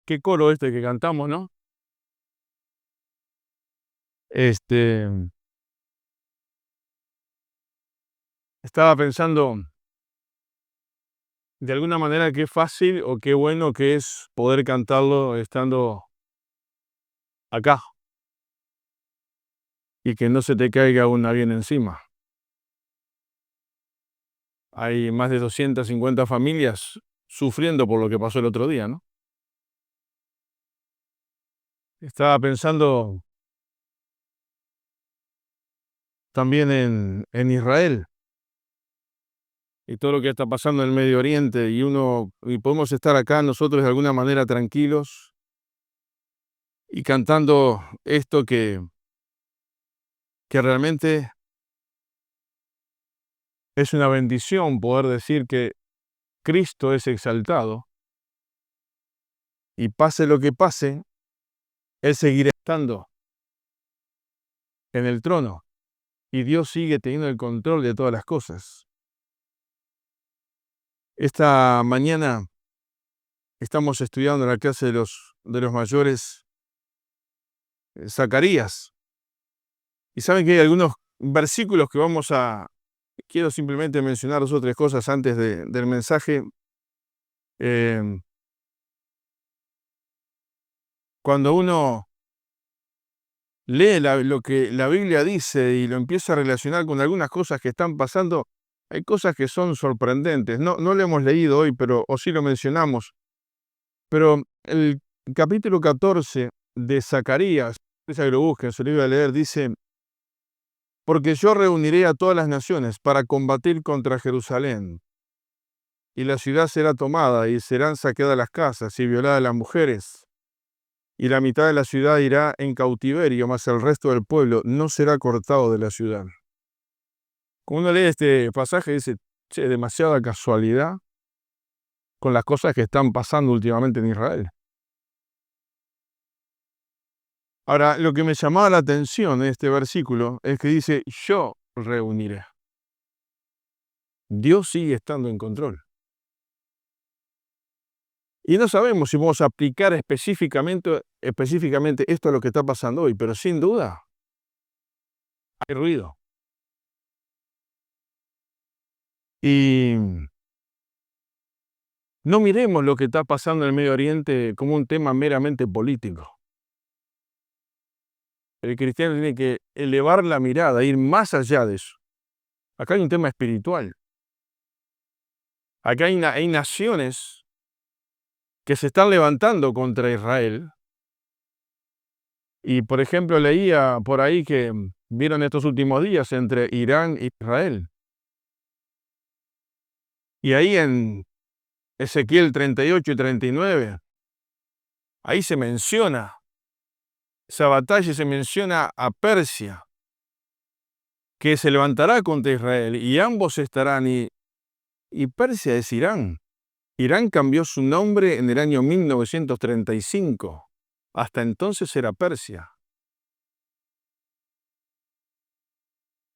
Qué coro este que cantamos, ¿no? Este, estaba pensando de alguna manera qué fácil o qué bueno que es poder cantarlo estando acá y que no se te caiga un avión encima. Hay más de 250 familias sufriendo por lo que pasó el otro día, ¿no? Estaba pensando también en Israel y todo lo que está pasando en el Medio Oriente y podemos estar acá nosotros de alguna manera tranquilos y cantando esto que realmente es una bendición poder decir que Cristo es exaltado y pase lo que pase, Él seguirá estando en el trono y Dios sigue teniendo el control de todas las cosas. Esta mañana estamos estudiando en la clase de los mayores Zacarías y saben que hay algunos versículos que quiero simplemente mencionar dos o tres cosas antes del mensaje. Eh, Cuando uno lee lo que la Biblia dice y lo empieza a relacionar con algunas cosas que están pasando, hay cosas que son sorprendentes. No lo hemos leído hoy, o sí lo mencionamos, pero el capítulo 14 de Zacarías, esa que lo busquen, se lo iba a leer, dice: porque yo reuniré a todas las naciones para combatir contra Jerusalén, y la ciudad será tomada, y serán saqueadas las casas y violadas las mujeres. Y la mitad de la ciudad irá en cautiverio, mas el resto del pueblo no será cortado de la ciudad. Cuando uno lee este pasaje dice, che, demasiada casualidad con las cosas que están pasando últimamente en Israel. Ahora, lo que me llamaba la atención en este versículo es que dice, yo reuniré. Dios sigue estando en control. Y no sabemos si vamos a aplicar específicamente esto a lo que está pasando hoy, pero sin duda hay ruido. Y no miremos lo que está pasando en el Medio Oriente como un tema meramente político. El cristiano tiene que elevar la mirada, ir más allá de eso. Acá hay un tema espiritual. Acá hay naciones que se están levantando contra Israel. Y, por ejemplo, leía por ahí que vieron estos últimos días entre Irán e Israel. Y ahí en Ezequiel 38 y 39, ahí se menciona esa batalla y se menciona a Persia, que se levantará contra Israel y ambos estarán, y Persia es Irán. Irán cambió su nombre en el año 1935. Hasta entonces era Persia.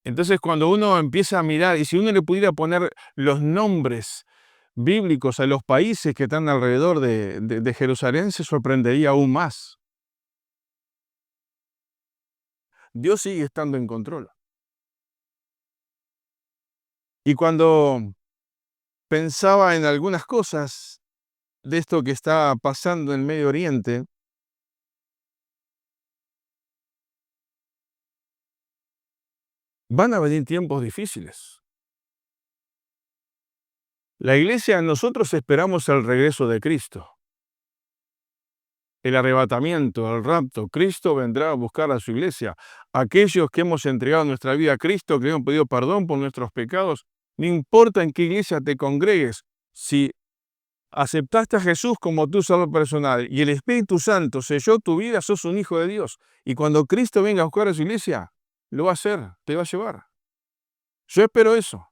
Entonces, cuando uno empieza a mirar, y si uno le pudiera poner los nombres bíblicos a los países que están alrededor de Jerusalén, se sorprendería aún más. Dios sigue estando en control. Y cuando pensaba en algunas cosas de esto que está pasando en Medio Oriente, van a venir tiempos difíciles. La iglesia, nosotros esperamos el regreso de Cristo, el arrebatamiento, el rapto. Cristo vendrá a buscar a su iglesia. Aquellos que hemos entregado nuestra vida a Cristo, que hemos pedido perdón por nuestros pecados, no importa en qué iglesia te congregues, si aceptaste a Jesús como tu Salvador personal y el Espíritu Santo selló tu vida, sos un hijo de Dios. Y cuando Cristo venga a buscar a su iglesia, lo va a hacer, te va a llevar. Yo espero eso.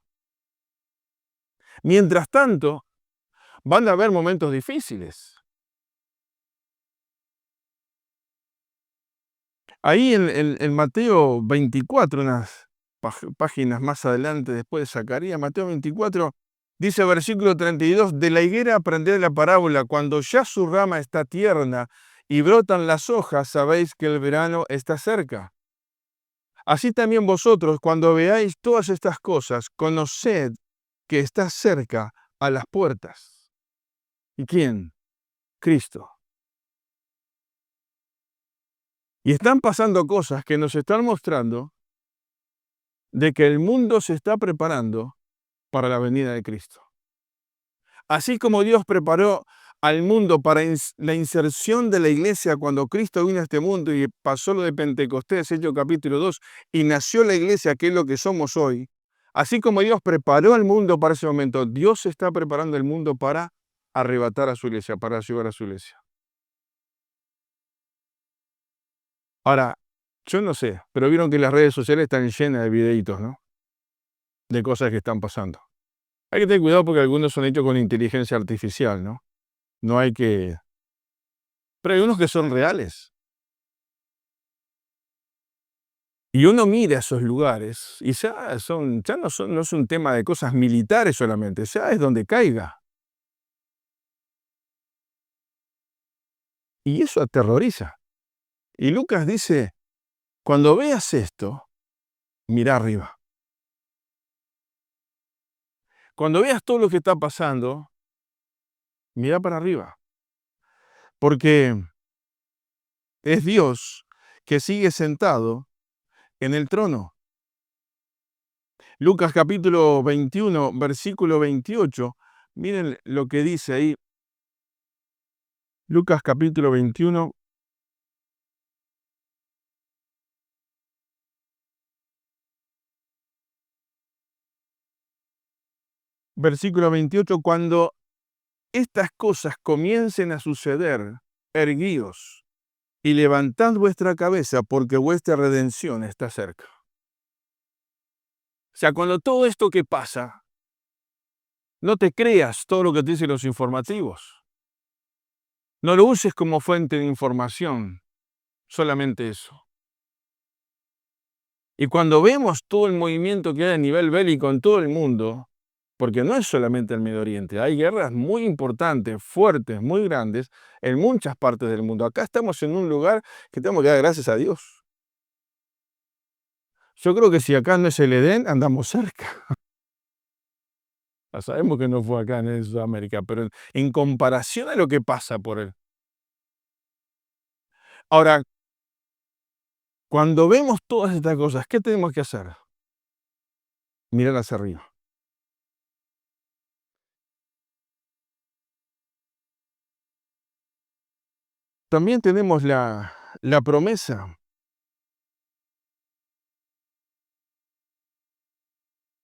Mientras tanto, van a haber momentos difíciles. Ahí en Mateo 24, unas páginas más adelante después de Zacarías, Mateo 24, Dice versículo 32, de la higuera aprended la parábola, cuando ya su rama está tierna y brotan las hojas, sabéis que el verano está cerca. Así también vosotros, cuando veáis todas estas cosas, conoced que está cerca a las puertas. ¿Y quién? Cristo. Y están pasando cosas que nos están mostrando de que el mundo se está preparando para la venida de Cristo. Así como Dios preparó al mundo para la inserción de la iglesia cuando Cristo vino a este mundo y pasó lo de Pentecostés, Hechos capítulo 2, y nació la iglesia, que es lo que somos hoy, así como Dios preparó al mundo para ese momento, Dios está preparando el mundo para arrebatar a su iglesia, para llevar a su iglesia. Ahora, yo no sé, pero vieron que las redes sociales están llenas de videitos, ¿no? De cosas que están pasando. Hay que tener cuidado porque algunos son hechos con inteligencia artificial, ¿no? No hay que... Pero hay unos que son reales. Y uno mira esos lugares y ya no es un tema de cosas militares solamente, ya es donde caiga. Y eso aterroriza. Y Lucas dice, cuando veas esto, mira arriba. Cuando veas todo lo que está pasando, mira para arriba. Porque es Dios que sigue sentado en el trono. Lucas capítulo 21, versículo 28. Miren lo que dice ahí. Lucas capítulo 21, versículo 28. Cuando estas cosas comiencen a suceder, erguíos y levantad vuestra cabeza, porque vuestra redención está cerca. O sea, cuando todo esto que pasa, no te creas todo lo que te dicen los informativos. No lo uses como fuente de información, solamente eso. Y cuando vemos todo el movimiento que hay a nivel bélico en todo el mundo, porque no es solamente el Medio Oriente, hay guerras muy importantes, fuertes, muy grandes, en muchas partes del mundo. Acá estamos en un lugar que tenemos que dar gracias a Dios. Yo creo que si acá no es el Edén, andamos cerca. Sabemos que no fue acá en Sudamérica, pero en comparación a lo que pasa por él. Ahora, cuando vemos todas estas cosas, ¿qué tenemos que hacer? Mirar hacia arriba. También tenemos la promesa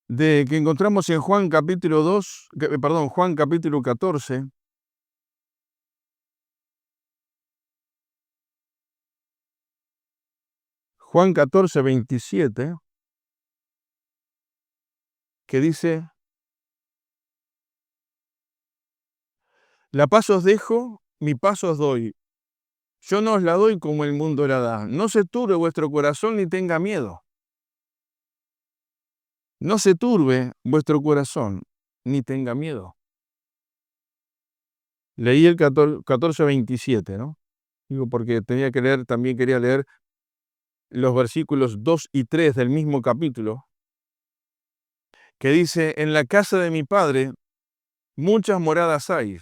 de que encontramos en Juan capítulo 2, perdón, Juan capítulo 14, Juan 14, 27, que dice, la paz os dejo, mi paz os doy. Yo no os la doy como el mundo la da. No se turbe vuestro corazón ni tenga miedo. No se turbe vuestro corazón ni tenga miedo. Leí el 14, 27, ¿no? Digo, porque tenía que leer, también quería leer los versículos 2 y 3 del mismo capítulo, que dice, en la casa de mi padre muchas moradas hay.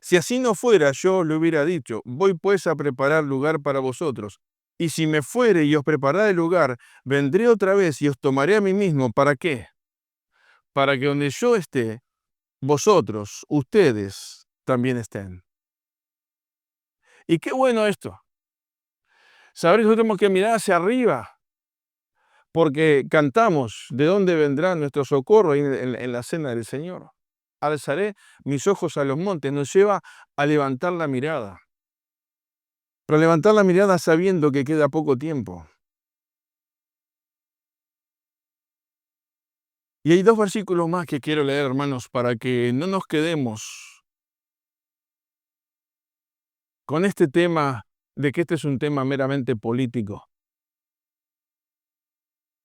Si así no fuera, yo le hubiera dicho, voy pues a preparar lugar para vosotros. Y si me fuere y os preparare lugar, vendré otra vez y os tomaré a mí mismo. ¿Para qué? Para que donde yo esté, vosotros, ustedes, también estén. Y qué bueno esto. Saber que nosotros tenemos que mirar hacia arriba, porque cantamos, ¿de dónde vendrá nuestro socorro? Ahí en la cena del Señor. Alzaré mis ojos a los montes, nos lleva a levantar la mirada. Pero levantar la mirada sabiendo que queda poco tiempo. Y hay dos versículos más que quiero leer, hermanos, para que no nos quedemos con este tema de que este es un tema meramente político.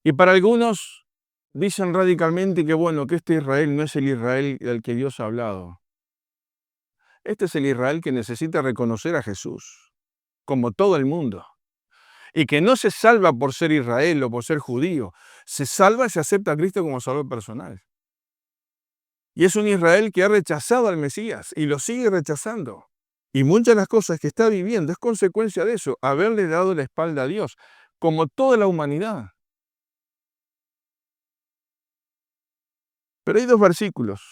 Y para algunos Dicen radicalmente que bueno, que este Israel no es el Israel del que Dios ha hablado. Este es el Israel que necesita reconocer a Jesús, como todo el mundo. Y que no se salva por ser Israel o por ser judío. Se salva y se acepta a Cristo como Salvador personal. Y es un Israel que ha rechazado al Mesías y lo sigue rechazando. Y muchas de las cosas que está viviendo es consecuencia de eso, haberle dado la espalda a Dios, como toda la humanidad. Pero hay dos versículos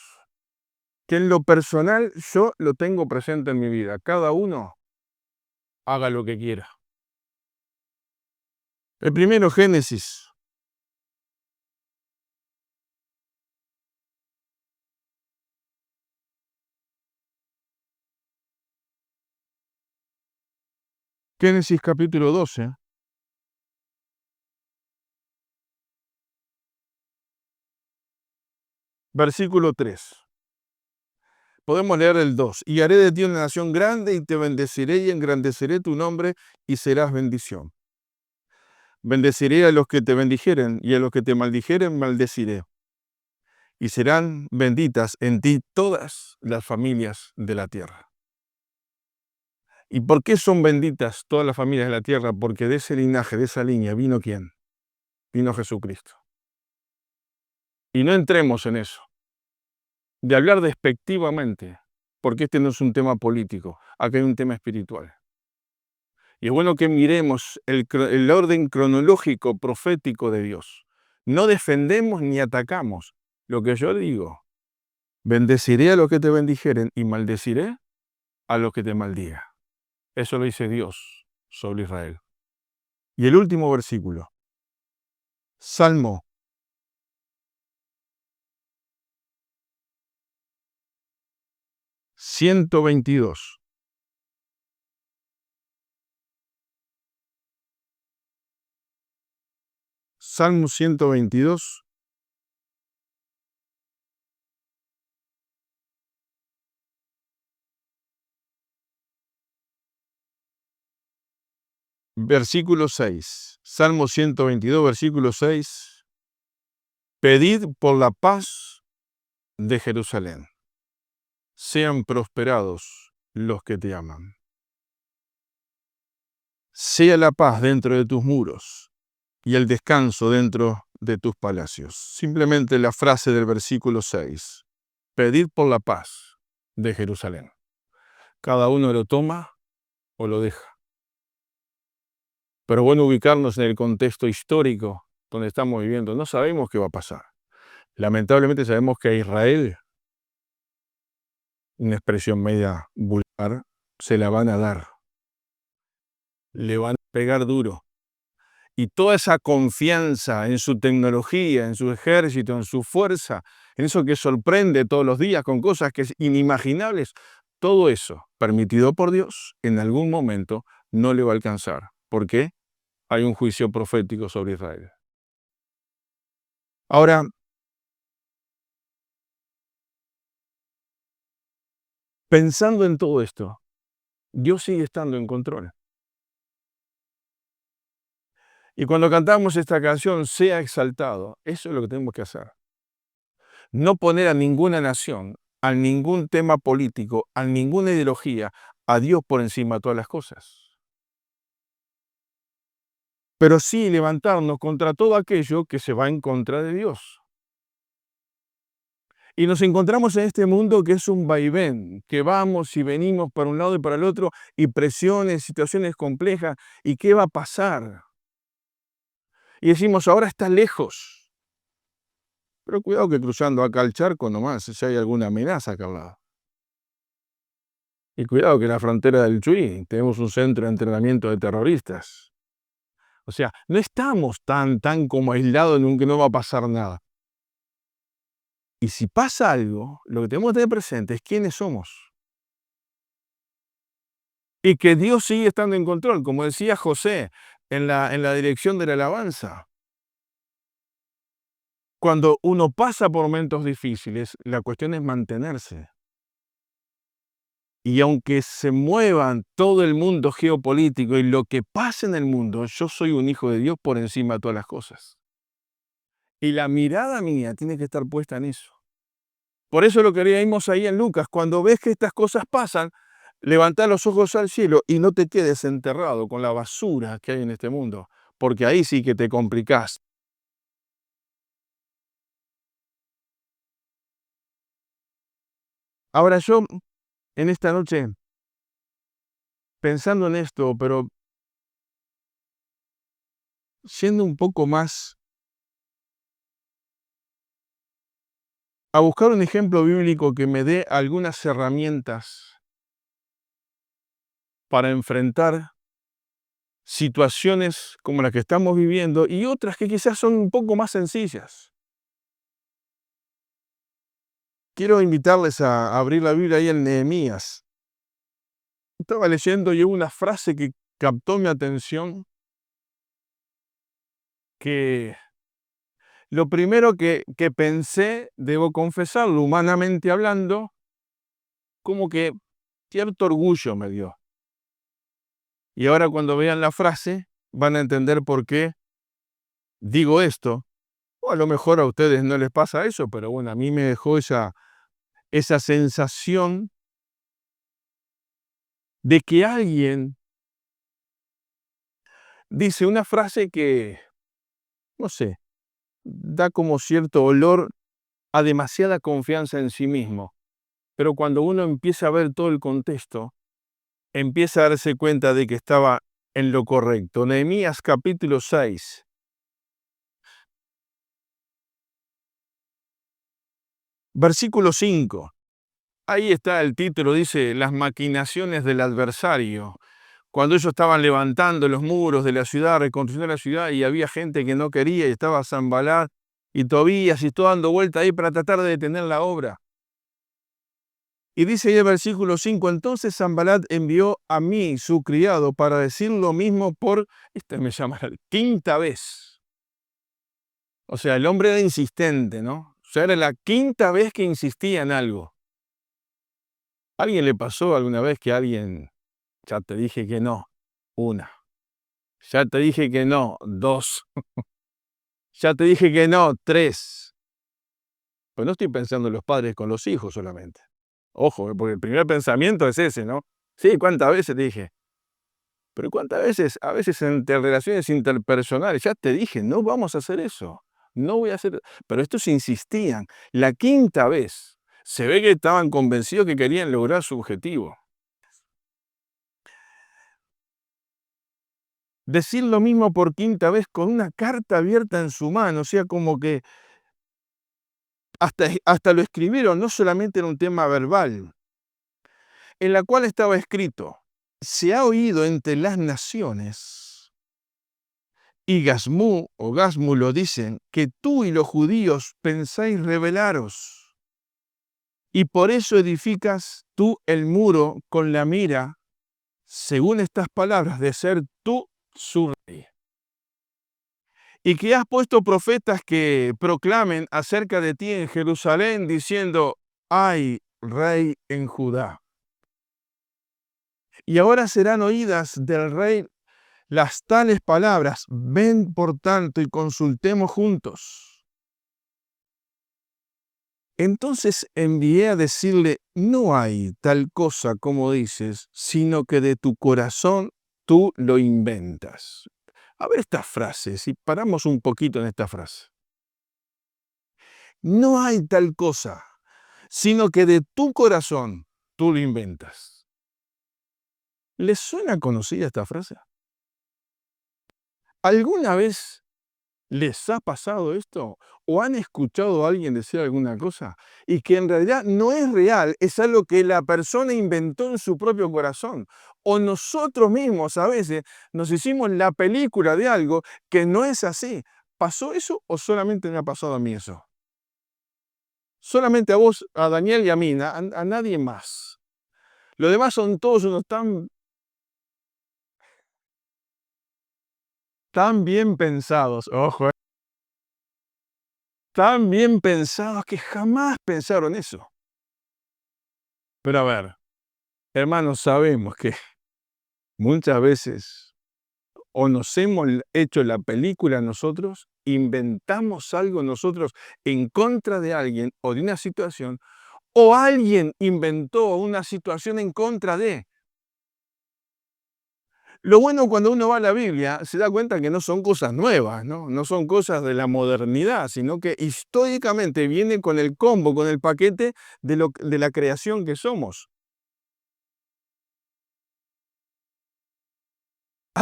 que en lo personal yo lo tengo presente en mi vida. Cada uno haga lo que quiera. El primero, Génesis. Génesis capítulo 12. Versículo 3. Podemos leer el 2. Y haré de ti una nación grande y te bendeciré y engrandeceré tu nombre y serás bendición. Bendeciré a los que te bendijeren y a los que te maldijeren maldeciré. Y serán benditas en ti todas las familias de la tierra. ¿Y por qué son benditas todas las familias de la tierra? Porque de ese linaje, de esa línea, ¿vino quién? Vino Jesucristo. Y no entremos en eso, de hablar despectivamente, porque este no es un tema político, acá hay un tema espiritual. Y es bueno que miremos el orden cronológico profético de Dios. No defendemos ni atacamos. Lo que yo digo, bendeciré a los que te bendijeren y maldeciré a los que te maldiga. Eso lo dice Dios sobre Israel. Y el último versículo, Salmo 122. Salmo 122. Versículo 6. Salmo 122, versículo 6. Pedid por la paz de Jerusalén. Sean prosperados los que te aman. Sea la paz dentro de tus muros y el descanso dentro de tus palacios. Simplemente la frase del versículo 6. Pedid por la paz de Jerusalén. Cada uno lo toma o lo deja. Pero bueno ubicarnos en el contexto histórico donde estamos viviendo. No sabemos qué va a pasar. Lamentablemente sabemos que a Israel, una expresión media vulgar, se la van a dar. Le van a pegar duro. Y toda esa confianza en su tecnología, en su ejército, en su fuerza, en eso que sorprende todos los días con cosas que es inimaginables, todo eso, permitido por Dios, en algún momento no le va a alcanzar. ¿Por qué? Hay un juicio profético sobre Israel. Ahora, pensando en todo esto, Dios sigue estando en control. Y cuando cantamos esta canción, sea exaltado, eso es lo que tenemos que hacer. No poner a ninguna nación, a ningún tema político, a ninguna ideología, a Dios por encima de todas las cosas. Pero sí levantarnos contra todo aquello que se va en contra de Dios. Y nos encontramos en este mundo que es un vaivén, que vamos y venimos para un lado y para el otro, y presiones, situaciones complejas, ¿y qué va a pasar? Y decimos, ahora está lejos. Pero cuidado que cruzando acá el charco nomás, si hay alguna amenaza acá al lado. Y cuidado que en la frontera del Chuy tenemos un centro de entrenamiento de terroristas. O sea, no estamos tan como aislados en un que no va a pasar nada. Y si pasa algo, lo que tenemos que tener presente es quiénes somos. Y que Dios sigue estando en control, como decía José en la dirección de la alabanza. Cuando uno pasa por momentos difíciles, la cuestión es mantenerse. Y aunque se muevan todo el mundo geopolítico y lo que pase en el mundo, yo soy un hijo de Dios por encima de todas las cosas. Y la mirada mía tiene que estar puesta en eso. Por eso lo que leímos ahí en Lucas, cuando ves que estas cosas pasan, levanta los ojos al cielo y no te quedes enterrado con la basura que hay en este mundo, porque ahí sí que te complicás. Ahora yo, en esta noche, pensando en esto, pero siendo un poco más a buscar un ejemplo bíblico que me dé algunas herramientas para enfrentar situaciones como las que estamos viviendo y otras que quizás son un poco más sencillas. Quiero invitarles a abrir la Biblia ahí en Nehemías. Estaba leyendo y hubo una frase que captó mi atención, que lo primero que pensé, debo confesarlo, humanamente hablando, como que cierto orgullo me dio. Y ahora cuando vean la frase van a entender por qué digo esto. O a lo mejor a ustedes no les pasa eso, pero bueno, a mí me dejó esa sensación de que alguien dice una frase que, no sé, da como cierto olor a demasiada confianza en sí mismo. Pero cuando uno empieza a ver todo el contexto, empieza a darse cuenta de que estaba en lo correcto. Nehemías capítulo 6, versículo 5. Ahí está el título, dice, las maquinaciones del adversario. Cuando ellos estaban levantando los muros de la ciudad, reconstruyendo la ciudad, y había gente que no quería, y estaba Sanballat y Tobías, y todo dando vuelta ahí para tratar de detener la obra. Y dice ahí el versículo 5, entonces Sanballat envió a mí, su criado, para decir lo mismo por, me llama la quinta vez. O sea, el hombre era insistente, ¿no? O sea, era la quinta vez que insistía en algo. ¿A alguien le pasó alguna vez que alguien, ya te dije que no, una, ya te dije que no, dos, ya te dije que no, tres? Pues no estoy pensando en los padres con los hijos solamente. Ojo, porque el primer pensamiento es ese, ¿no? Sí, ¿cuántas veces te dije? Pero ¿cuántas veces, a veces entre relaciones interpersonales, ya te dije, no vamos a hacer eso, no voy a hacer, pero estos insistían. La quinta vez, se ve que estaban convencidos que querían lograr su objetivo. Decir lo mismo por quinta vez con una carta abierta en su mano, o sea, como que hasta lo escribieron, no solamente era un tema verbal, en la cual estaba escrito, se ha oído entre las naciones, y Gasmú o Gasmu lo dicen, que tú y los judíos pensáis rebelaros, y por eso edificas tú el muro con la mira, según estas palabras, de ser tú su rey. Y que has puesto profetas que proclamen acerca de ti en Jerusalén, diciendo, hay rey en Judá. Y ahora serán oídas del rey las tales palabras, ven por tanto y consultemos juntos. Entonces envié a decirle, no hay tal cosa como dices, sino que de tu corazón tú lo inventas. A ver esta frase, si paramos un poquito en esta frase. No hay tal cosa, sino que de tu corazón tú lo inventas. ¿Les suena conocida esta frase? ¿Alguna vez les ha pasado esto? ¿O han escuchado a alguien decir alguna cosa? Y que en realidad no es real, es algo que la persona inventó en su propio corazón. O nosotros mismos a veces nos hicimos la película de algo que no es así. ¿Pasó eso o solamente me ha pasado a mí eso? Solamente a vos, a Daniel y a mí, a nadie más. Los demás son todos unos tan bien pensados, ojo, tan bien pensados que jamás pensaron eso. Pero a ver, hermanos, sabemos que muchas veces, o nos hemos hecho la película nosotros, inventamos algo nosotros en contra de alguien o de una situación, o alguien inventó una situación en contra de. Lo bueno cuando uno va a la Biblia se da cuenta que no son cosas nuevas, ¿no? No son cosas de la modernidad, sino que históricamente viene con el combo, con el paquete de la creación que somos.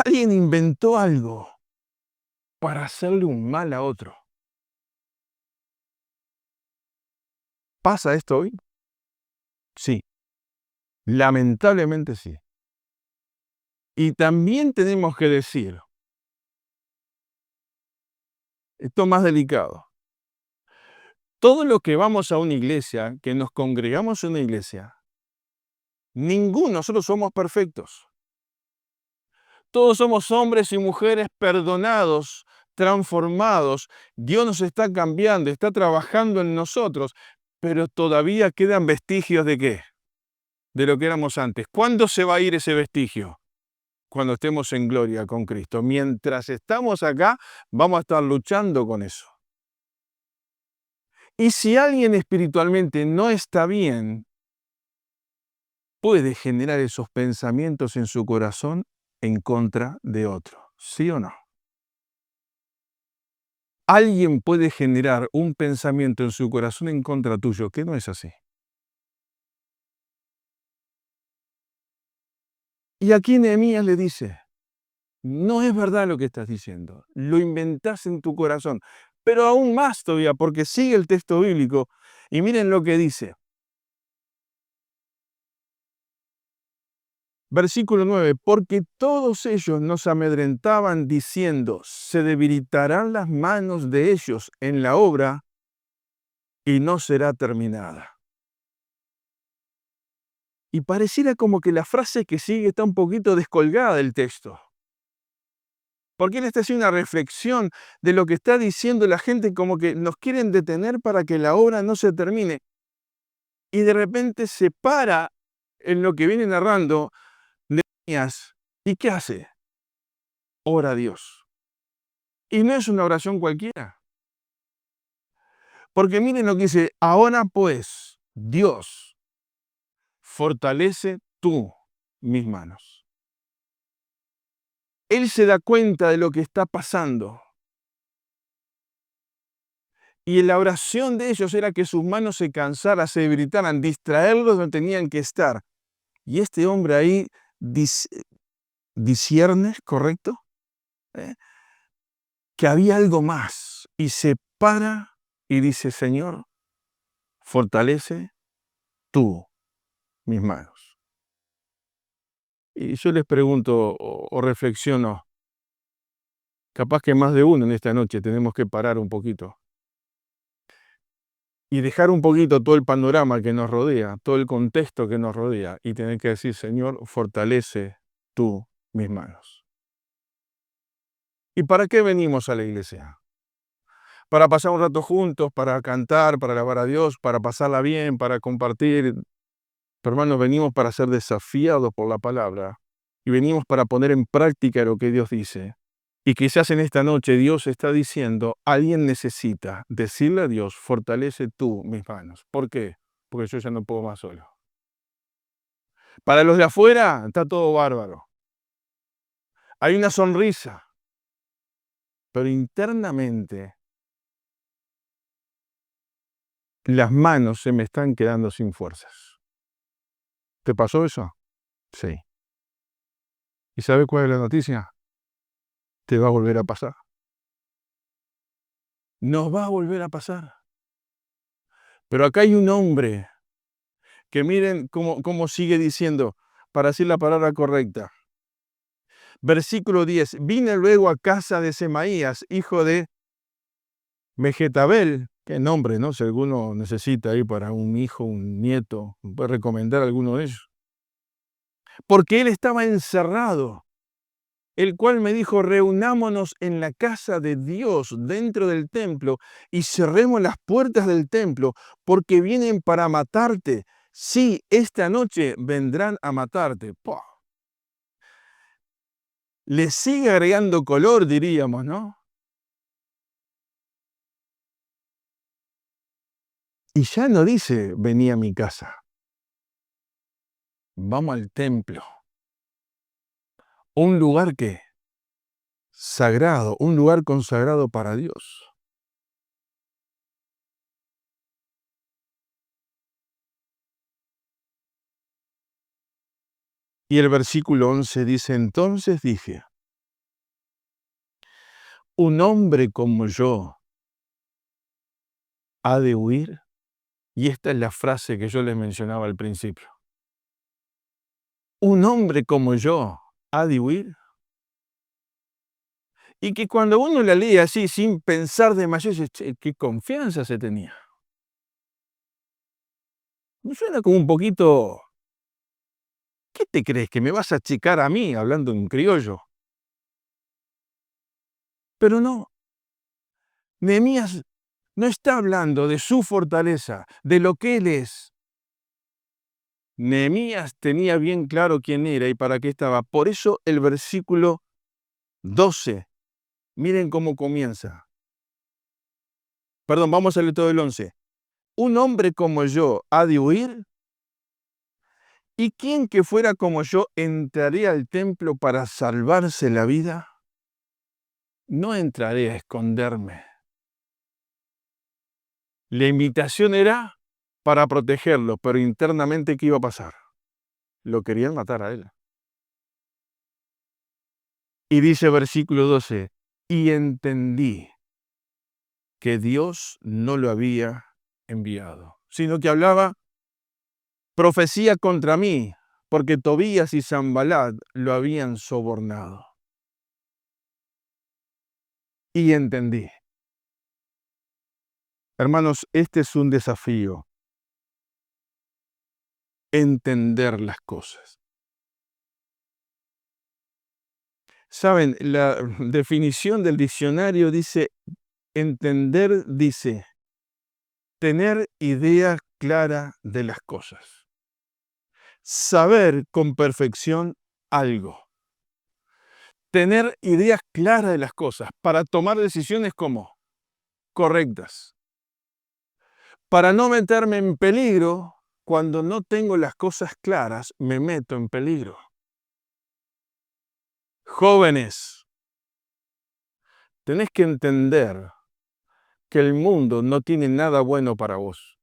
Alguien inventó algo para hacerle un mal a otro. ¿Pasa esto hoy? Sí, lamentablemente sí. Y también tenemos que decir, esto más delicado, todo lo que vamos a una iglesia, que nos congregamos en una iglesia, nosotros somos perfectos. Todos somos hombres y mujeres perdonados, transformados. Dios nos está cambiando, está trabajando en nosotros, pero todavía quedan vestigios ¿de qué? De lo que éramos antes. ¿Cuándo se va a ir ese vestigio? Cuando estemos en gloria con Cristo. Mientras estamos acá, vamos a estar luchando con eso. Y si alguien espiritualmente no está bien, puede generar esos pensamientos en su corazón en contra de otro. ¿Sí o no? Alguien puede generar un pensamiento en su corazón en contra tuyo, que no es así. Y aquí Nehemías le dice, no es verdad lo que estás diciendo, lo inventás en tu corazón, pero aún más todavía, porque sigue el texto bíblico, y miren lo que dice. Versículo 9, porque todos ellos nos amedrentaban diciendo, se debilitarán las manos de ellos en la obra y no será terminada. Y pareciera como que la frase que sigue está un poquito descolgada del texto. Porque él está haciendo una reflexión de lo que está diciendo la gente, como que nos quieren detener para que la obra no se termine. Y de repente se para en lo que viene narrando Nehemías. ¿Y qué hace? Ora a Dios. Y no es una oración cualquiera. Porque miren lo que dice, ahora pues, Dios, fortalece tú mis manos. Él se da cuenta de lo que está pasando. Y la oración de ellos era que sus manos se cansaran, se debilitaran, distraerlos donde tenían que estar. Y este hombre ahí discierne, ¿correcto? ¿Eh? Que había algo más. Y se para y dice, Señor, fortalece tú mis manos. Y yo les pregunto o reflexiono, capaz que más de uno en esta noche tenemos que parar un poquito y dejar un poquito todo el panorama que nos rodea, todo el contexto que nos rodea y tener que decir, Señor, fortalece tú mis manos. ¿Y para qué venimos a la iglesia? Para pasar un rato juntos, para cantar, para alabar a Dios, para pasarla bien, para compartir. Pero hermanos, venimos para ser desafiados por la palabra y venimos para poner en práctica lo que Dios dice. Y quizás en esta noche Dios está diciendo, alguien necesita decirle a Dios, fortalece tú mis manos. ¿Por qué? Porque yo ya no puedo más solo. Para los de afuera está todo bárbaro. Hay una sonrisa, pero internamente las manos se me están quedando sin fuerzas. ¿Te pasó eso? Sí. ¿Y sabes cuál es la noticia? Te va a volver a pasar. Nos va a volver a pasar. Pero acá hay un hombre que miren cómo sigue diciendo, para decir la palabra correcta. Versículo 10. Vine luego a casa de Semaías, hijo de Mejetabel. Qué nombre, ¿no? Si alguno necesita ir para un hijo, un nieto, puede recomendar a alguno de ellos. Porque él estaba encerrado, el cual me dijo, reunámonos en la casa de Dios dentro del templo y cerremos las puertas del templo, porque vienen para matarte. Sí, esta noche vendrán a matarte. ¡Pah! le sigue agregando color, diríamos, ¿no? Y ya no dice, vení a mi casa, vamos al templo, un lugar que sagrado, un lugar consagrado para Dios. Y el versículo 11 dice, entonces dije, un hombre como yo ha de huir. Y esta es la frase que yo les mencionaba al principio. Un hombre como yo ha de huir. Y que cuando uno la lee así, sin pensar demasiado, dice, "Che, qué confianza se tenía". ¿No suena como un poquito, qué te crees, que me vas a achicar a mí, hablando en criollo? Pero no, Nehemías no está hablando de su fortaleza, de lo que él es. Nehemías tenía bien claro quién era y para qué estaba. Por eso el versículo 12, miren cómo comienza. Perdón, vamos a leer todo el 11. Un hombre como yo ha de huir, y quién que fuera como yo entraría al templo para salvarse la vida. No entraré a esconderme. La invitación era para protegerlo, pero internamente, ¿qué iba a pasar? Lo querían matar a él. Y dice versículo 12, y entendí que Dios no lo había enviado, sino que hablaba profecía contra mí, porque Tobías y Sanballat lo habían sobornado. Y entendí. Hermanos, este es un desafío, entender las cosas. Saben, la definición del diccionario dice, entender dice, tener idea clara de las cosas. Saber con perfección algo. Tener ideas claras de las cosas para tomar decisiones como correctas. Para no meterme en peligro, cuando no tengo las cosas claras, me meto en peligro. Jóvenes, tenés que entender que el mundo no tiene nada bueno para vos.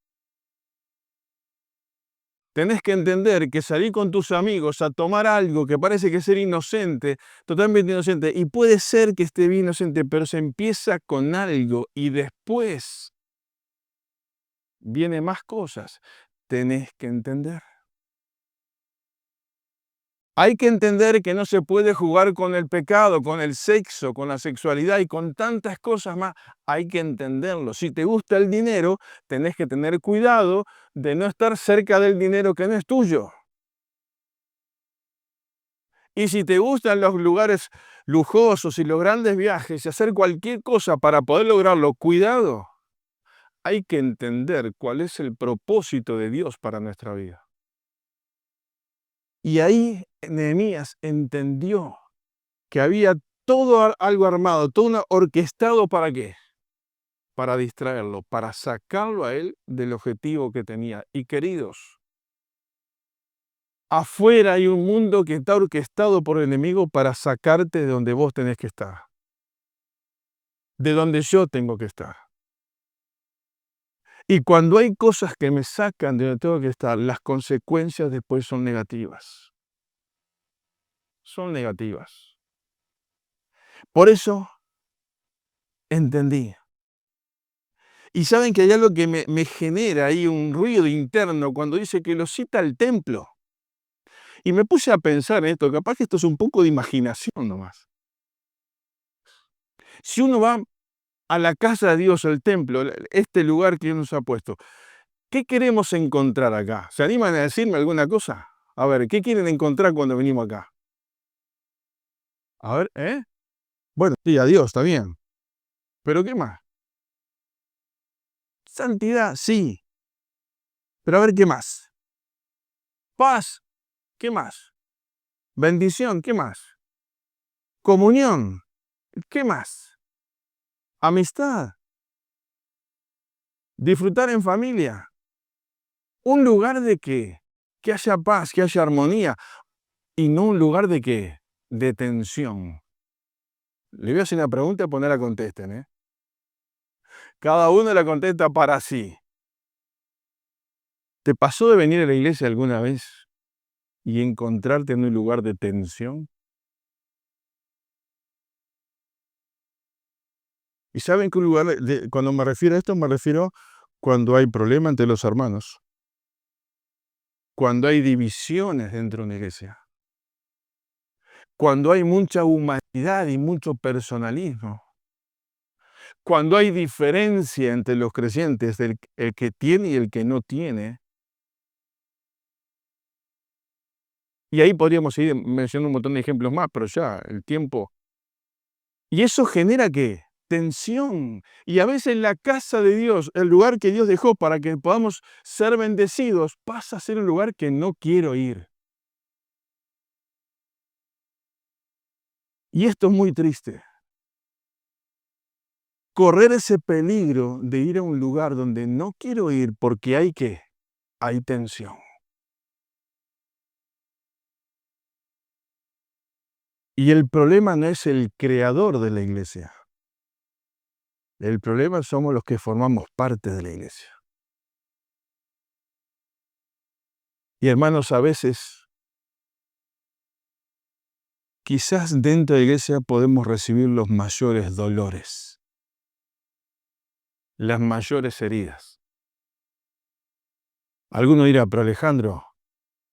Tenés que entender que salir con tus amigos a tomar algo que parece que es ser inocente, totalmente inocente, y puede ser que esté bien inocente, pero se empieza con algo y después vienen más cosas. Tenés que entender. Hay que entender que no se puede jugar con el pecado, con el sexo, con la sexualidad y con tantas cosas más. Hay que entenderlo. Si te gusta el dinero, tenés que tener cuidado de no estar cerca del dinero que no es tuyo. Y si te gustan los lugares lujosos y los grandes viajes y hacer cualquier cosa para poder lograrlo, cuidado. Hay que entender cuál es el propósito de Dios para nuestra vida. Y ahí Nehemías entendió que había todo algo armado, todo orquestado, ¿para qué? Para distraerlo, para sacarlo a él del objetivo que tenía. Y queridos, afuera hay un mundo que está orquestado por el enemigo para sacarte de donde vos tenés que estar, de donde yo tengo que estar. Y cuando hay cosas que me sacan de donde tengo que estar, las consecuencias después son negativas. Son negativas. Por eso entendí. Y saben que hay algo que me genera ahí un ruido interno cuando dice que lo cita al templo. Y me puse a pensar en esto, capaz que esto es un poco de imaginación nomás. Si uno va a la casa de Dios, al templo, este lugar que Dios nos ha puesto, ¿qué queremos encontrar acá? ¿Se animan a decirme alguna cosa? A ver, ¿qué quieren encontrar cuando venimos acá? A ver, ¿eh? Bueno, sí, a Dios, está bien. ¿Pero qué más? Santidad, sí. Pero a ver, ¿qué más? Paz, ¿qué más? Bendición, ¿qué más? Comunión. ¿Qué más? Amistad. Disfrutar en familia. Un lugar de qué? Que haya paz, que haya armonía. Y no un lugar de qué? De tensión. Le voy a hacer una pregunta y poner la contesten, ¿eh? Cada uno la contesta para sí. ¿Te pasó de venir a la iglesia alguna vez y encontrarte en un lugar de tensión? ¿Y saben qué lugar, cuando me refiero a esto, me refiero cuando hay problema entre los hermanos, cuando hay divisiones dentro de una iglesia, cuando hay mucha humanidad y mucho personalismo, cuando hay diferencia entre los creyentes, el que tiene y el que no tiene. Y ahí podríamos seguir mencionando un montón de ejemplos más, pero ya el tiempo. ¿Y eso genera qué? Tensión. Y a veces la casa de Dios, el lugar que Dios dejó para que podamos ser bendecidos, pasa a ser un lugar que no quiero ir. Y esto es muy triste. Correr ese peligro de ir a un lugar donde no quiero ir porque hay qué? Hay tensión. Y el problema no es el creador de la iglesia. El problema somos los que formamos parte de la iglesia. Y hermanos, a veces, quizás dentro de la iglesia podemos recibir los mayores dolores, las mayores heridas. Alguno dirá, pero Alejandro,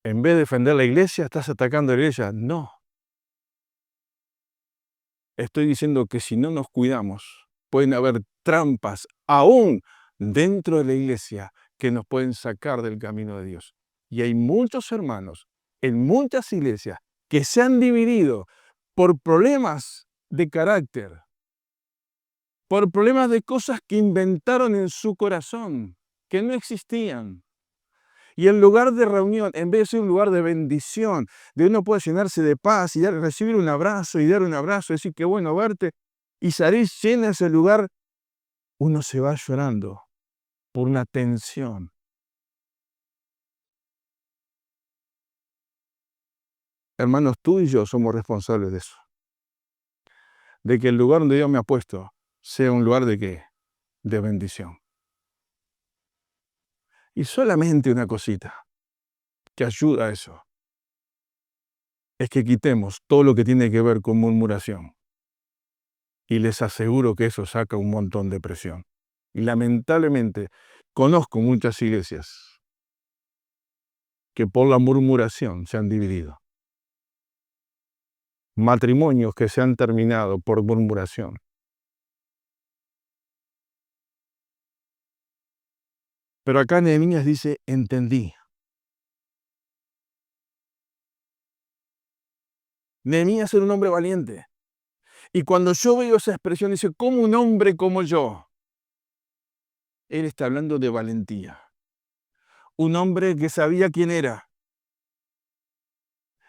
en vez de defender la iglesia, estás atacando a la iglesia. No, estoy diciendo que si no nos cuidamos, pueden haber trampas aún dentro de la iglesia que nos pueden sacar del camino de Dios. Y hay muchos hermanos en muchas iglesias que se han dividido por problemas de carácter, por problemas de cosas que inventaron en su corazón, que no existían. Y el lugar de reunión, en vez de ser un lugar de bendición, de uno puede llenarse de paz y recibir un abrazo y dar un abrazo, decir qué bueno verte, y salir lleno de ese lugar, uno se va llorando por una tensión. Hermanos, tú y yo somos responsables de eso. De que el lugar donde Dios me ha puesto sea un lugar de qué? De bendición. Y solamente una cosita que ayuda a eso es que quitemos todo lo que tiene que ver con murmuración. Y les aseguro que eso saca un montón de presión. Y lamentablemente conozco muchas iglesias que por la murmuración se han dividido. Matrimonios que se han terminado por murmuración. Pero acá Nehemías dice, entendí. Nehemías era un hombre valiente. Y cuando yo veo esa expresión, dice, ¿cómo un hombre como yo? Él está hablando de valentía. Un hombre que sabía quién era.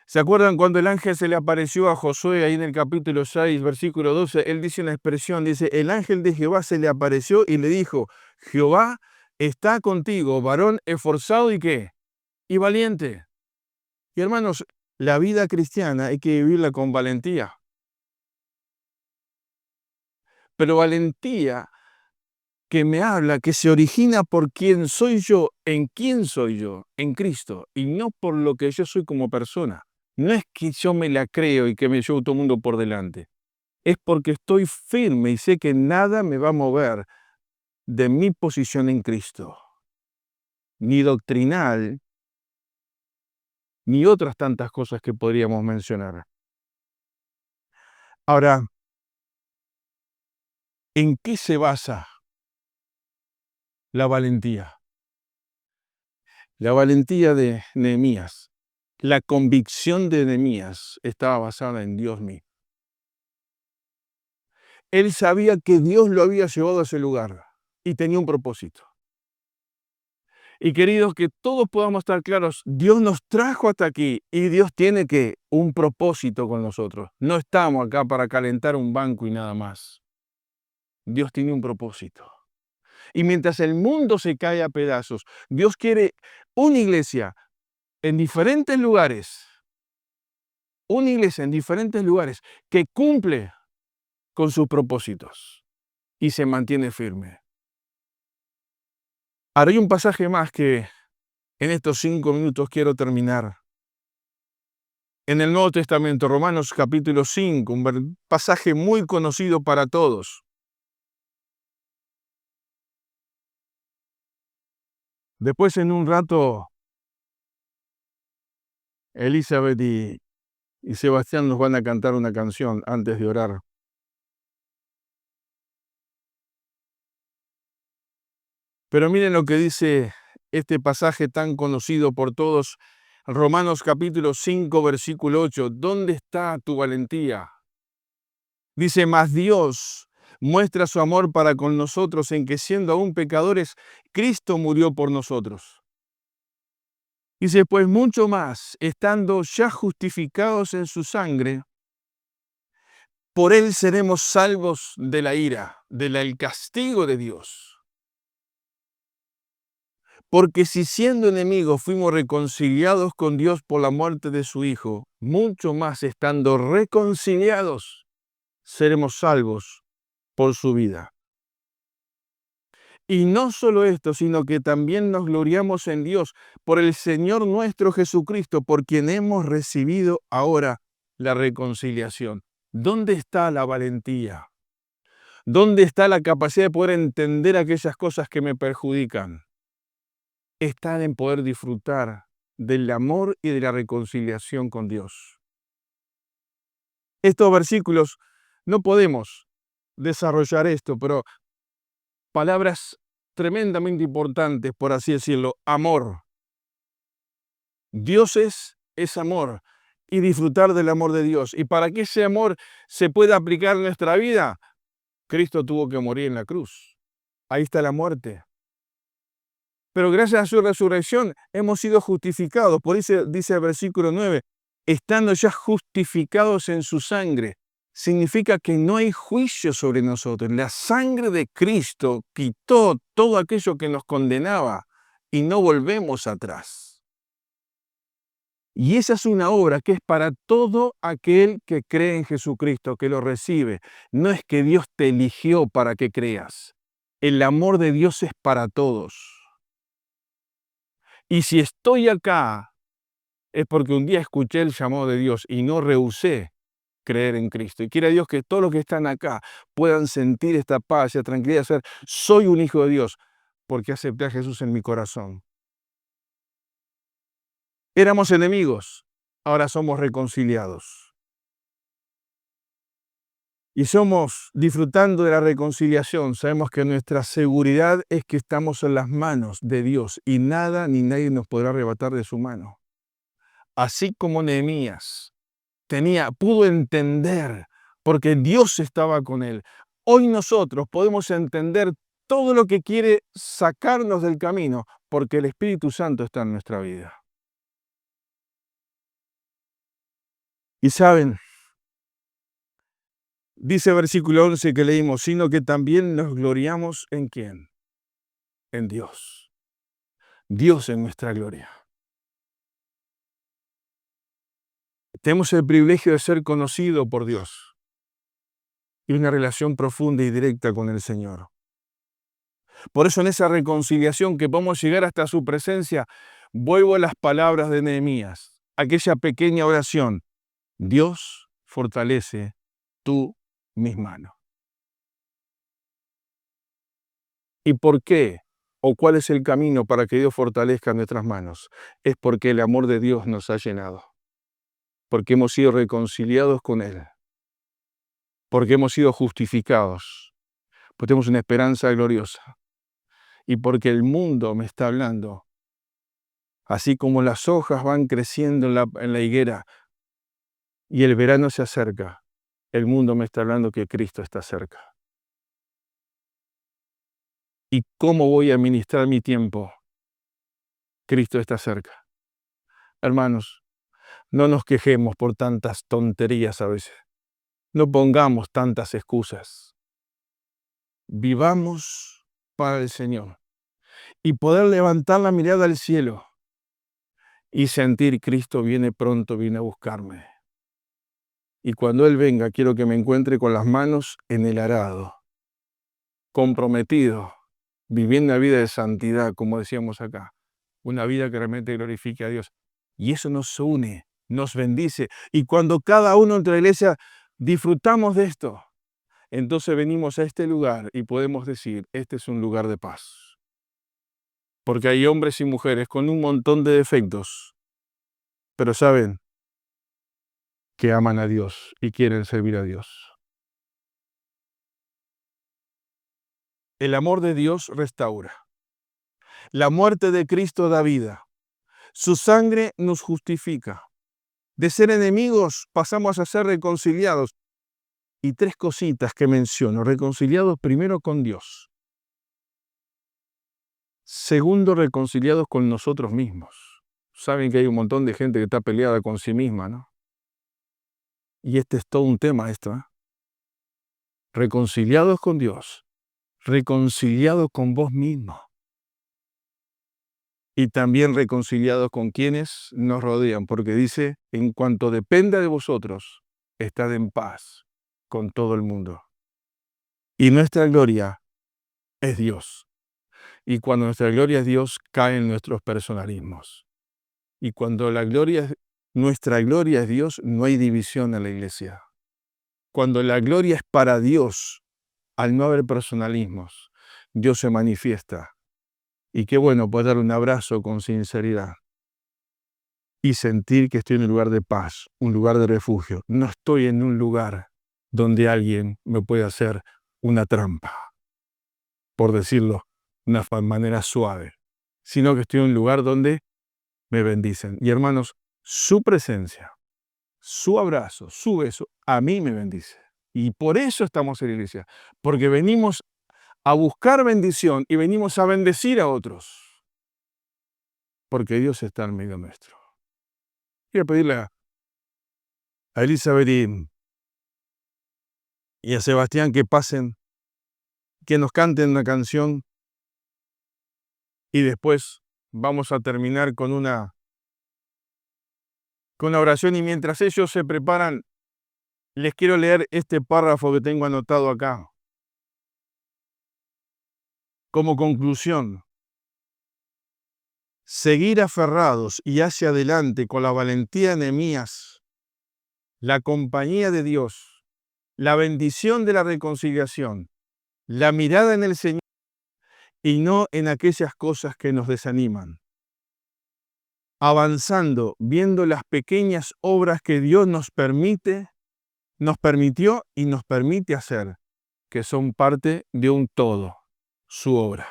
¿Se acuerdan cuando el ángel se le apareció a Josué ahí en el capítulo 6, versículo 12? Él dice una expresión, dice, el ángel de Jehová se le apareció y le dijo, Jehová está contigo, varón esforzado y qué, y valiente. Y hermanos, la vida cristiana hay que vivirla con valentía. Pero valentía que me habla, que se origina por quién soy yo, en Cristo, y no por lo que yo soy como persona. No es que yo me la creo y que me llevo todo el mundo por delante. Es porque estoy firme y sé que nada me va a mover de mi posición en Cristo. Ni doctrinal, ni otras tantas cosas que podríamos mencionar. Ahora, ¿en qué se basa la valentía? La valentía de Nehemías, la convicción de Nehemías estaba basada en Dios mismo. Él sabía que Dios lo había llevado a ese lugar y tenía un propósito. Y queridos, que todos podamos estar claros, Dios nos trajo hasta aquí y Dios tiene un propósito con nosotros. No estamos acá para calentar un banco y nada más. Dios tiene un propósito. Y mientras el mundo se cae a pedazos, Dios quiere una iglesia en diferentes lugares, que cumple con sus propósitos y se mantiene firme. Ahora hay un pasaje más que en estos 5 minutos quiero terminar. En el Nuevo Testamento, Romanos capítulo 5, un pasaje muy conocido para todos. Después en un rato, Elizabeth y Sebastián nos van a cantar una canción antes de orar. Pero miren lo que dice este pasaje tan conocido por todos, Romanos capítulo 5, versículo 8. ¿Dónde está tu valentía? Dice, mas Dios muestra su amor para con nosotros en que siendo aún pecadores, Cristo murió por nosotros. Dice, pues mucho más, estando ya justificados en su sangre, por él seremos salvos de la ira, del castigo de Dios. Porque si siendo enemigos fuimos reconciliados con Dios por la muerte de su Hijo, mucho más estando reconciliados, seremos salvos por su vida. Y no solo esto, sino que también nos gloriamos en Dios por el Señor nuestro Jesucristo, por quien hemos recibido ahora la reconciliación. ¿Dónde está la valentía? ¿Dónde está la capacidad de poder entender aquellas cosas que me perjudican? Está en poder disfrutar del amor y de la reconciliación con Dios. Estos versículos no podemos desarrollar esto, pero palabras tremendamente importantes, por así decirlo. Amor. Dios es amor y disfrutar del amor de Dios. Y para que ese amor se pueda aplicar en nuestra vida, Cristo tuvo que morir en la cruz. Ahí está la muerte. Pero gracias a su resurrección hemos sido justificados. Por eso dice el versículo 9, estando ya justificados en su sangre. Significa que no hay juicio sobre nosotros. La sangre de Cristo quitó todo aquello que nos condenaba y no volvemos atrás. Y esa es una obra que es para todo aquel que cree en Jesucristo, que lo recibe. No es que Dios te eligió para que creas. El amor de Dios es para todos. Y si estoy acá, es porque un día escuché el llamado de Dios y no rehusé creer en Cristo. Y quiera Dios que todos los que están acá puedan sentir esta paz y esta tranquilidad, ser, soy un hijo de Dios, porque acepté a Jesús en mi corazón. Éramos enemigos, ahora somos reconciliados. Y somos, disfrutando de la reconciliación, sabemos que nuestra seguridad es que estamos en las manos de Dios y nada ni nadie nos podrá arrebatar de su mano. Así como Nehemías pudo entender, porque Dios estaba con él. Hoy nosotros podemos entender todo lo que quiere sacarnos del camino, porque el Espíritu Santo está en nuestra vida. Y saben, dice el versículo 11 que leímos, sino que también nos gloriamos ¿en quién? En Dios. Dios es nuestra gloria. Tenemos el privilegio de ser conocidos por Dios y una relación profunda y directa con el Señor. Por eso en esa reconciliación que podemos llegar hasta su presencia, vuelvo a las palabras de Nehemías, aquella pequeña oración. Dios fortalece tú mis manos. ¿Y por qué? ¿O cuál es el camino para que Dios fortalezca nuestras manos? Es porque el amor de Dios nos ha llenado. Porque hemos sido reconciliados con Él. Porque hemos sido justificados. Porque tenemos una esperanza gloriosa. Y porque el mundo me está hablando. Así como las hojas van creciendo en la higuera y el verano se acerca, el mundo me está hablando que Cristo está cerca. ¿Y cómo voy a administrar mi tiempo? Cristo está cerca. Hermanos, no nos quejemos por tantas tonterías a veces. No pongamos tantas excusas. Vivamos para el Señor y poder levantar la mirada al cielo y sentir Cristo viene pronto, viene a buscarme. Y cuando Él venga, quiero que me encuentre con las manos en el arado, comprometido, viviendo una vida de santidad, como decíamos acá, una vida que realmente glorifique a Dios. Y eso nos une, nos bendice. Y cuando cada uno entre la iglesia disfrutamos de esto, entonces venimos a este lugar y podemos decir, este es un lugar de paz. Porque hay hombres y mujeres con un montón de defectos, pero saben que aman a Dios y quieren servir a Dios. El amor de Dios restaura. La muerte de Cristo da vida. Su sangre nos justifica. De ser enemigos pasamos a ser reconciliados. Y 3 cositas que menciono. Reconciliados primero con Dios. Segundo, reconciliados con nosotros mismos. Saben que hay un montón de gente que está peleada con sí misma, ¿no? Y este es todo un tema esto, ¿eh? Reconciliados con Dios. Reconciliados con vos mismo. Y también reconciliados con quienes nos rodean, porque dice, en cuanto dependa de vosotros, estad en paz con todo el mundo. Y nuestra gloria es Dios. Y cuando nuestra gloria es Dios, caen nuestros personalismos. Y cuando nuestra gloria es Dios, no hay división en la iglesia. Cuando la gloria es para Dios, al no haber personalismos, Dios se manifiesta. Y qué bueno poder dar un abrazo con sinceridad y sentir que estoy en un lugar de paz, un lugar de refugio. No estoy en un lugar donde alguien me puede hacer una trampa, por decirlo de una manera suave, sino que estoy en un lugar donde me bendicen. Y hermanos, su presencia, su abrazo, su beso, a mí me bendice. Y por eso estamos en la iglesia, porque venimos a buscar bendición y venimos a bendecir a otros, porque Dios está en medio nuestro. Quiero pedirle a Elizabeth y a Sebastián que pasen, que nos canten una canción y después vamos a terminar con una oración. Y mientras ellos se preparan, les quiero leer este párrafo que tengo anotado acá. Como conclusión, seguir aferrados y hacia adelante con la valentía de Nehemías, la compañía de Dios, la bendición de la reconciliación, la mirada en el Señor y no en aquellas cosas que nos desaniman. Avanzando, viendo las pequeñas obras que Dios nos permitió y nos permite hacer, que son parte de un todo, su obra.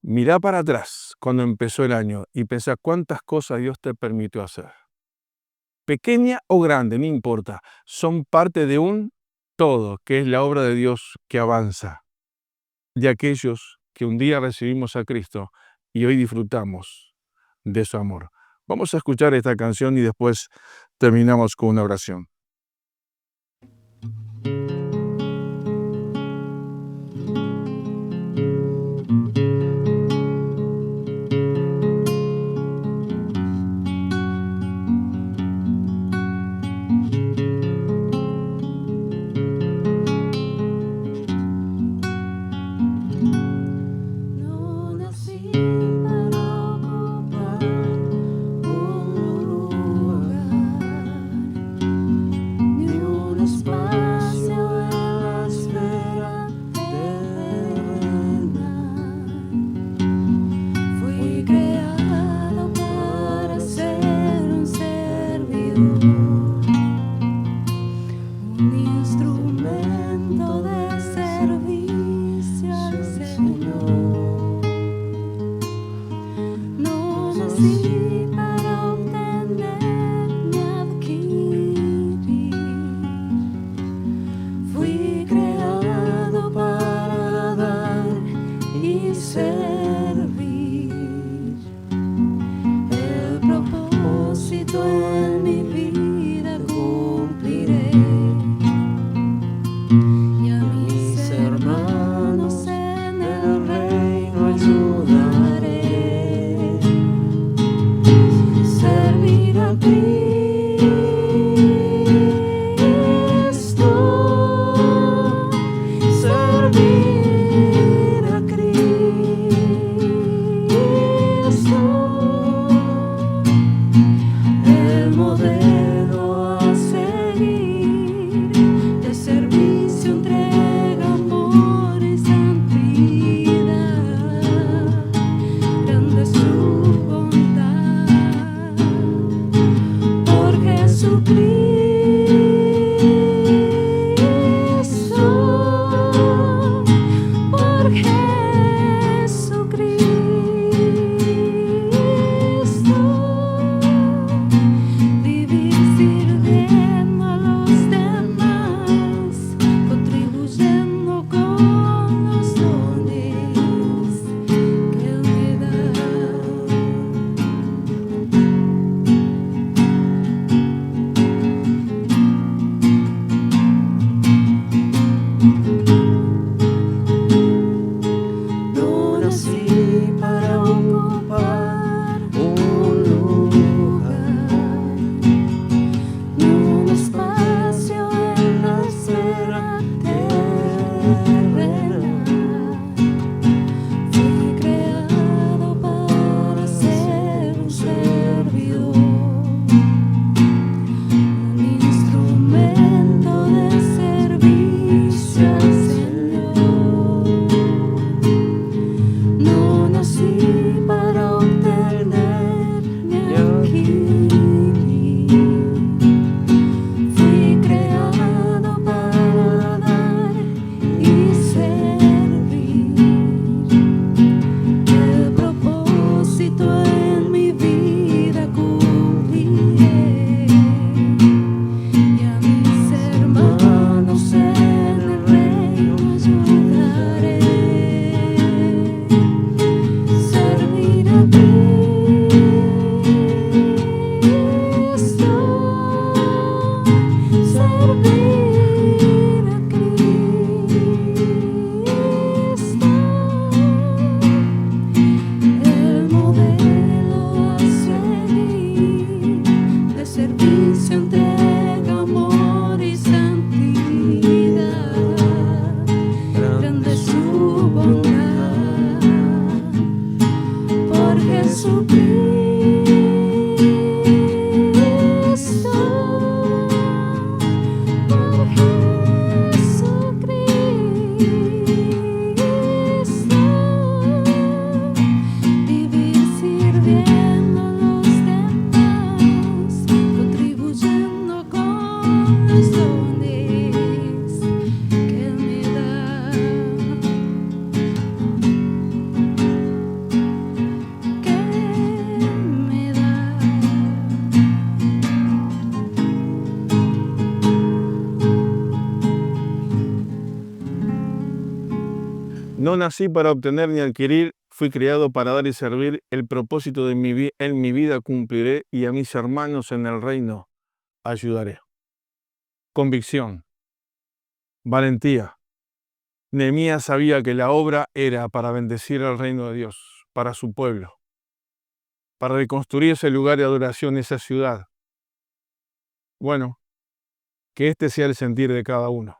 Mirá para atrás cuando empezó el año y pensá cuántas cosas Dios te permitió hacer. Pequeña o grande, no importa, son parte de un todo, que es la obra de Dios que avanza, de aquellos que un día recibimos a Cristo y hoy disfrutamos de su amor. Vamos a escuchar esta canción y después terminamos con una oración. servir a Cristo, el modelo a seguir, de servicio, entrega, amor y santidad, grande es su bondad, por Jesucristo. No nací para obtener ni adquirir, fui criado para dar y servir. El propósito de en mi vida cumpliré y a mis hermanos en el reino ayudaré. Convicción, valentía. Nehemías sabía que la obra era para bendecir el reino de Dios, para su pueblo, para reconstruir ese lugar de adoración, esa ciudad. Bueno, que este sea el sentir de cada uno.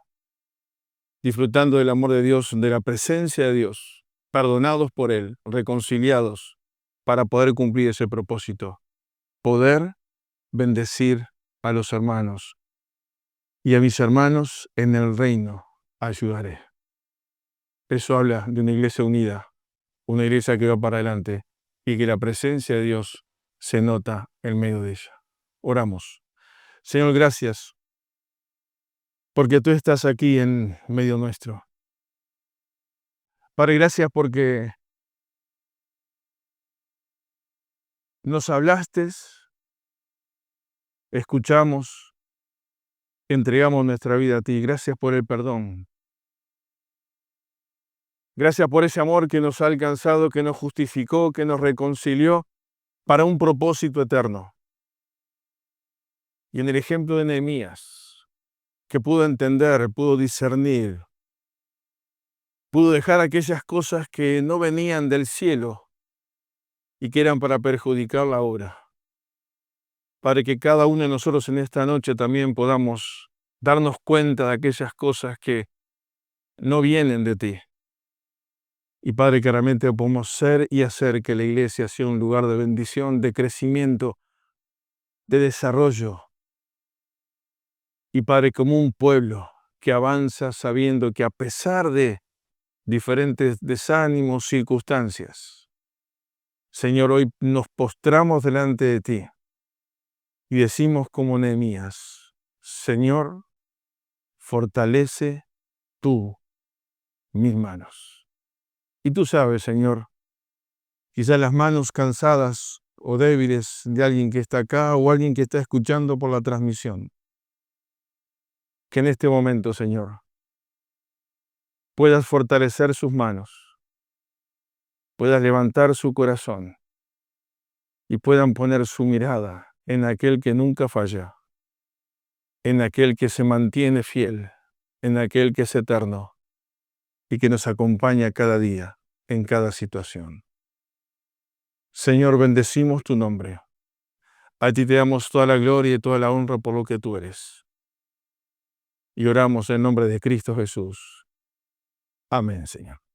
Disfrutando del amor de Dios, de la presencia de Dios, perdonados por Él, reconciliados, para poder cumplir ese propósito. Poder bendecir a los hermanos. Y a mis hermanos en el reino ayudaré. Eso habla de una iglesia unida, una iglesia que va para adelante y que la presencia de Dios se nota en medio de ella. Oramos. Señor, gracias porque tú estás aquí en medio nuestro. Padre, gracias porque nos hablaste, escuchamos, entregamos nuestra vida a ti. Gracias por el perdón. Gracias por ese amor que nos ha alcanzado, que nos justificó, que nos reconcilió para un propósito eterno. Y en el ejemplo de Nehemías, que pudo entender, pudo discernir, pudo dejar aquellas cosas que no venían del cielo y que eran para perjudicar la obra. Para que cada uno de nosotros en esta noche también podamos darnos cuenta de aquellas cosas que no vienen de ti. Y Padre, que realmente podemos ser y hacer que la iglesia sea un lugar de bendición, de crecimiento, de desarrollo. Y Padre, como un pueblo que avanza sabiendo que a pesar de diferentes desánimos, circunstancias, Señor, hoy nos postramos delante de ti y decimos como Nehemías, Señor, fortalece tú mis manos. Y tú sabes, Señor, quizás las manos cansadas o débiles de alguien que está acá o alguien que está escuchando por la transmisión. Que en este momento, Señor, puedas fortalecer sus manos, puedas levantar su corazón y puedan poner su mirada en aquel que nunca falla, en aquel que se mantiene fiel, en aquel que es eterno y que nos acompaña cada día, en cada situación. Señor, bendecimos tu nombre. A ti te damos toda la gloria y toda la honra por lo que tú eres. Y oramos en nombre de Cristo Jesús. Amén, Señor.